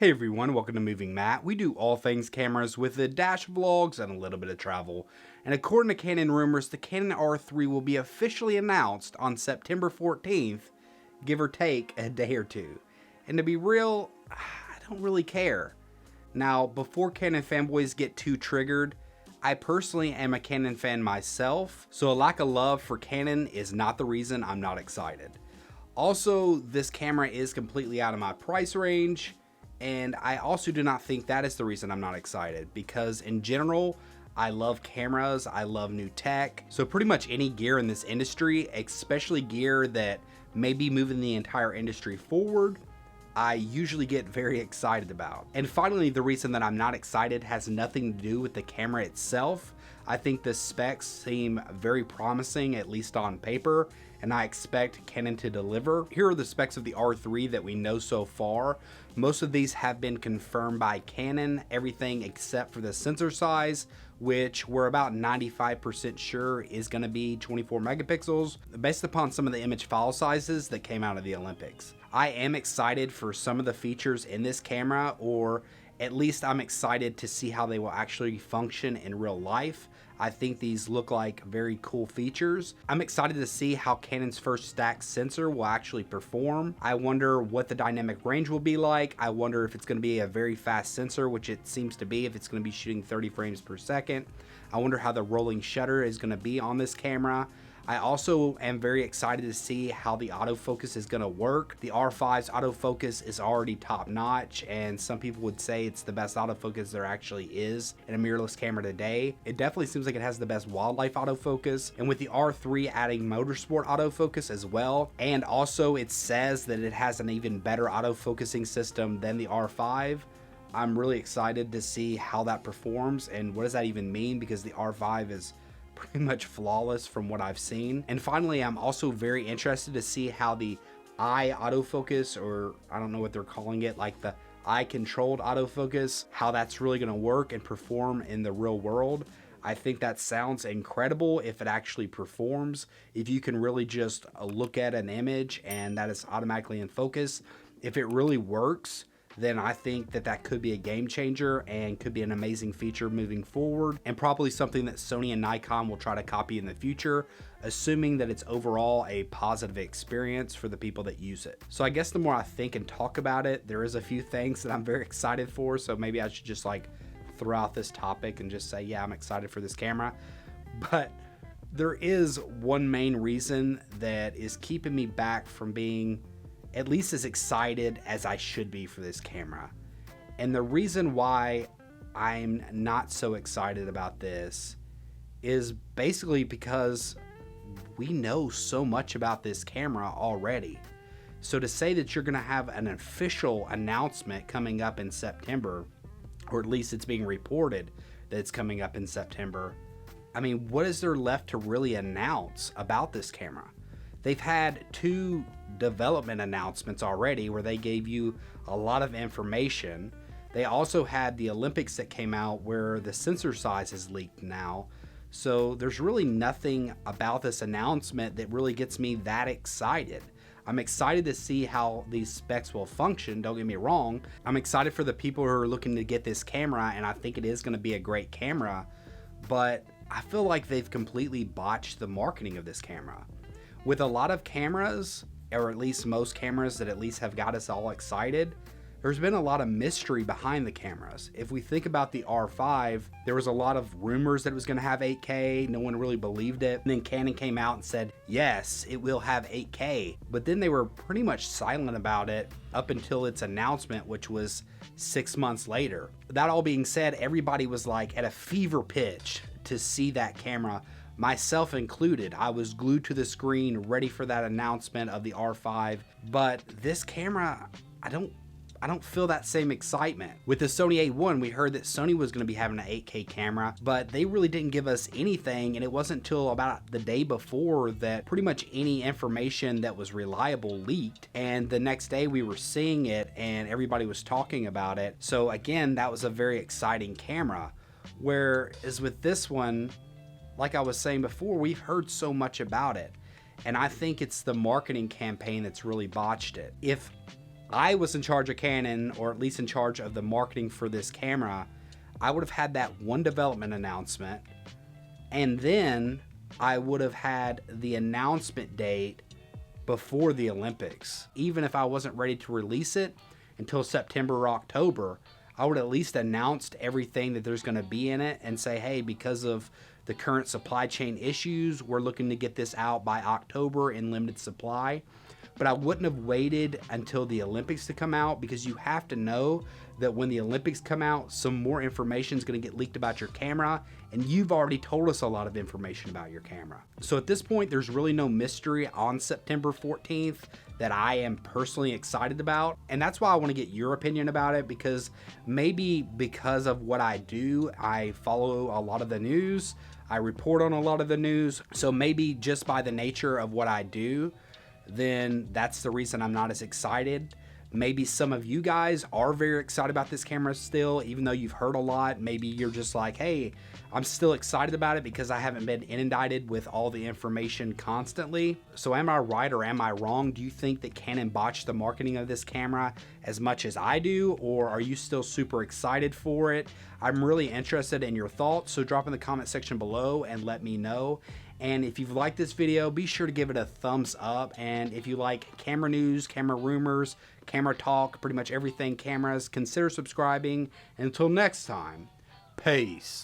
Hey everyone, welcome to Moving Matt. We do all things cameras with a dash of vlogs and a little bit of travel. And according to Canon rumors, the Canon R3 will be officially announced on September 14th, give or take a day or two. And to be real, I don't really care. Now, before Canon fanboys get too triggered, I personally am a Canon fan myself, so a lack of love for Canon is not the reason I'm not excited. Also, this camera is completely out of my price range. And I also do not think that is the reason I'm not excited, because in general, I love cameras, I love new tech. So pretty much any gear in this industry, especially gear that may be moving the entire industry forward, I usually get very excited about. And finally, the reason that I'm not excited has nothing to do with the camera itself. I think the specs seem very promising, at least on paper, and I expect Canon to deliver. Here are the specs of the R3 that we know so far. Most of these have been confirmed by Canon, everything except for the sensor size, which we're about 95% sure is going to be 24 megapixels, based upon some of the image file sizes that came out of the Olympics. I am excited for some of the features in this camera, or at least I'm excited to see how they will actually function in real life. I think these look like very cool features. I'm excited to see how Canon's first stacked sensor will actually perform. I wonder what the dynamic range will be like. I wonder if it's going to be a very fast sensor, which it seems to be if it's going to be shooting 30 frames per second. I wonder how the rolling shutter is going to be on this camera. I also am very excited to see how the autofocus is going to work. The R5's autofocus is already top notch, and some people would say it's the best autofocus there actually is in a mirrorless camera today. It definitely seems like it has the best wildlife autofocus, and with the R3 adding motorsport autofocus as well, and also it says that it has an even better autofocusing system than the R5. I'm really excited to see how that performs, and what does that even mean, because the R5 is pretty much flawless from what I've seen. And finally, I'm also very interested to see how the eye autofocus, or I don't know what they're calling it, like the eye controlled autofocus, how that's really going to work and perform in the real world. I think that sounds incredible if it actually performs. If you can really just look at an image and that is automatically in focus, if it really works, then I think that that could be a game changer and could be an amazing feature moving forward, and probably something that Sony and Nikon will try to copy in the future, assuming that it's overall a positive experience for the people that use it. So I guess the more I think and talk about it, there is a few things that I'm very excited for, so maybe I should just like throw out this topic and just say, yeah, I'm excited for this camera. But there is one main reason that is keeping me back from being at least as excited as I should be for this camera. And the reason why I'm not so excited about this is basically because we know so much about this camera already. So to say that you're going to have an official announcement coming up in September, or at least it's being reported that it's coming up in September, I mean, what is there left to really announce about this camera? They've had two development announcements already where they gave you a lot of information. They also had the Olympics that came out where the sensor size is leaked now. So there's really nothing about this announcement that really gets me that excited. I'm excited to see how these specs will function, don't get me wrong. I'm excited for the people who are looking to get this camera, and I think it is going to be a great camera, but I feel like they've completely botched the marketing of this camera. With a lot of cameras, or at least most cameras that at least have got us all excited, there's been a lot of mystery behind the cameras. If we think about the R5, there was a lot of rumors that it was going to have 8K. No one really believed it. And then Canon came out and said, yes, it will have 8K. But then they were pretty much silent about it up until its announcement, which was 6 months later. That all being said, everybody was like at a fever pitch to see that camera, myself included. I was glued to the screen ready for that announcement of the R5. But this camera, I don't feel that same excitement. With the Sony A1, we heard that Sony was going to be having an 8K camera, but they really didn't give us anything, and it wasn't until about the day before that pretty much any information that was reliable leaked, and the next day we were seeing it and everybody was talking about it. So again, that was a very exciting camera. Whereas with this one, like I was saying before, we've heard so much about it, and I think it's the marketing campaign that's really botched it. If I was in charge of Canon, or at least in charge of the marketing for this camera, I would have had that one development announcement, and then I would have had the announcement date before the Olympics. Even if I wasn't ready to release it until September or October, I would at least announced everything that there's going to be in it and say, hey, because of the current supply chain issues, we're looking to get this out by October in limited supply. But I wouldn't have waited until the Olympics to come out, because you have to know that when the Olympics come out, some more information is going to get leaked about your camera, and you've already told us a lot of information about your camera. So at this point, there's really no mystery on September 14th that I am personally excited about. And that's why I want to get your opinion about it, because maybe because of what I do, I follow a lot of the news, I report on a lot of the news. So maybe just by the nature of what I do, then that's the reason I'm not as excited. Maybe some of you guys are very excited about this camera still, even though you've heard a lot. Maybe you're just like, hey, I'm still excited about it because I haven't been inundated with all the information constantly. So am I right or am I wrong? Do you think that Canon botched the marketing of this camera as much as I do, or are you still super excited for it? I'm really interested in your thoughts, so drop in the comment section below and let me know. And if you've liked this video, be sure to give it a thumbs up. And if you like camera news, camera rumors, camera talk, pretty much everything cameras, consider subscribing. And until next time, peace.